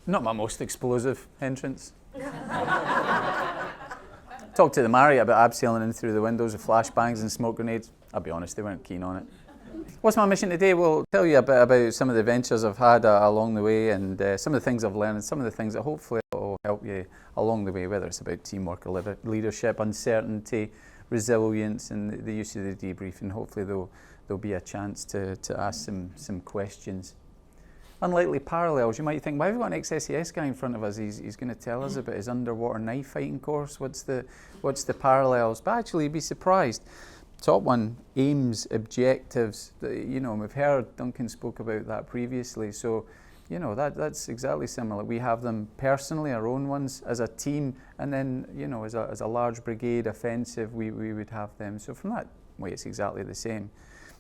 Not my most explosive entrance. Talked to the Marriott about abseiling in through the windows with flashbangs and smoke grenades. I'll be honest, they weren't keen on it. What's my mission today? Well, I'll tell you a bit about some of the adventures I've had along the way, and some of the things I've learned, and some of the things that hopefully will help you along the way, whether it's about teamwork or leadership, uncertainty, resilience, and the use of the debrief, and hopefully there'll be a chance to ask some questions. Unlikely parallels. You might think, why have we got an ex-SES guy in front of us? He's going to tell us about his underwater knife fighting course. What's the parallels? But actually, you'd be surprised. Top one, aims, objectives. We've heard Duncan spoke about that previously. So, that's exactly similar. We have them personally, our own ones, as a team, and then, as a large brigade offensive, we would have them. So from that way, it's exactly the same.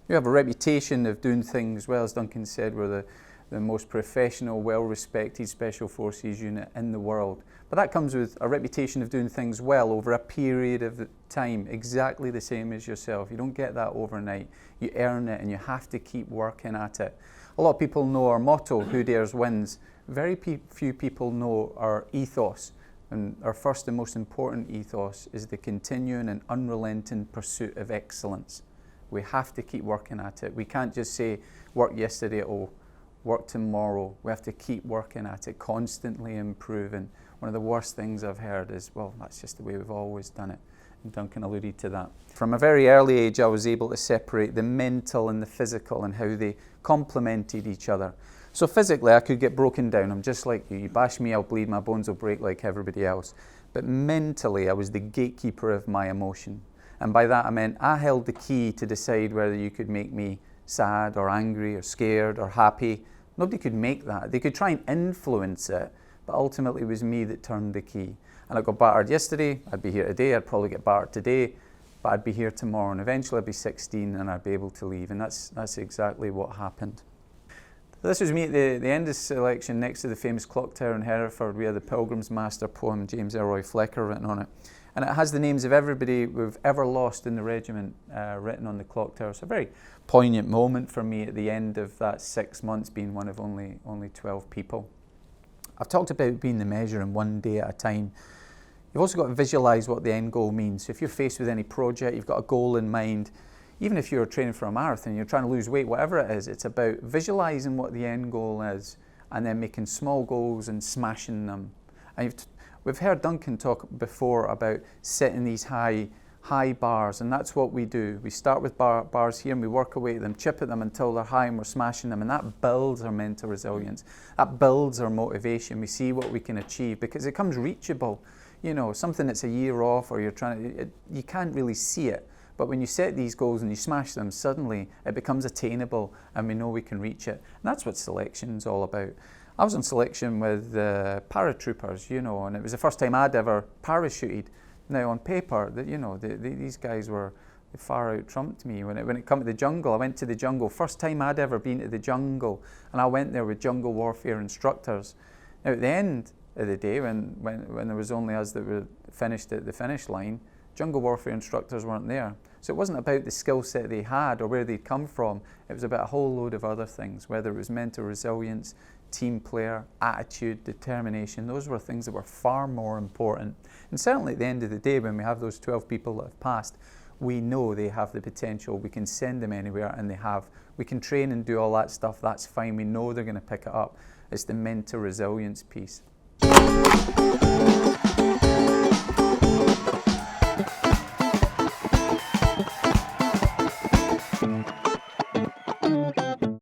We have a reputation of doing things well. As Duncan said, we're the most professional, well-respected Special Forces unit in the world. But that comes with a reputation of doing things well over a period of time, exactly the same as yourself. You don't get that overnight. You earn it, and you have to keep working at it. A lot of people know our motto, who dares wins. Very few people know our ethos. And our first and most important ethos is the continuing and unrelenting pursuit of excellence. We have to keep working at it. We can't just say, work yesterday, work tomorrow. We have to keep working at it, constantly improving. One of the worst things I've heard is, well, that's just the way we've always done it. And Duncan alluded to that. From a very early age, I was able to separate the mental and the physical and how they complemented each other. So physically, I could get broken down. I'm just like you. You bash me, I'll bleed, my bones will break like everybody else. But mentally, I was the gatekeeper of my emotion. And by that, I meant I held the key to decide whether you could make me sad or angry or scared or happy. Nobody could make that. They could try and influence it, but ultimately it was me that turned the key. And I got battered yesterday, I'd be here today, I'd probably get battered today, but I'd be here tomorrow, and eventually I'd be 16 and I'd be able to leave, and that's exactly what happened. This was me at the end of selection next to the famous clock tower in Hereford. We had the Pilgrim's Master poem, James Elroy Flecker, written on it. And it has the names of everybody we've ever lost in the regiment written on the clock tower. So a very poignant moment for me at the end of that 6 months, being one of only 12 people. I've talked about being the measure and one day at a time. You've also got to visualise what the end goal means. So if you're faced with any project, you've got a goal in mind. Even if you're training for a marathon, you're trying to lose weight, whatever it is, it's about visualising what the end goal is and then making small goals and smashing them. And we've heard Duncan talk before about setting these high bars, and that's what we do. We start with bars here and we work away at them, chip at them until they're high and we're smashing them, and that builds our mental resilience. That builds our motivation. We see what we can achieve because it becomes reachable. Something that's a year off or you can't really see it. But when you set these goals and you smash them, suddenly it becomes attainable and we know we can reach it. And that's what selection's all about. I was on selection with paratroopers, and it was the first time I'd ever parachuted. Now on paper, these guys were far out trumped me. When it come to the jungle, I went to the jungle. First time I'd ever been to the jungle, and I went there with jungle warfare instructors. Now at the end of the day, when there was only us that were finished at the finish line, jungle warfare instructors weren't there. So it wasn't about the skill set they had or where they'd come from. It was about a whole load of other things, whether it was mental resilience, team player, attitude, determination. Those were things that were far more important. And certainly at the end of the day, when we have those 12 people that have passed, we know they have the potential. We can send them anywhere, and they have. We can train and do all that stuff. That's fine. We know they're going to pick it up. It's the mental resilience piece.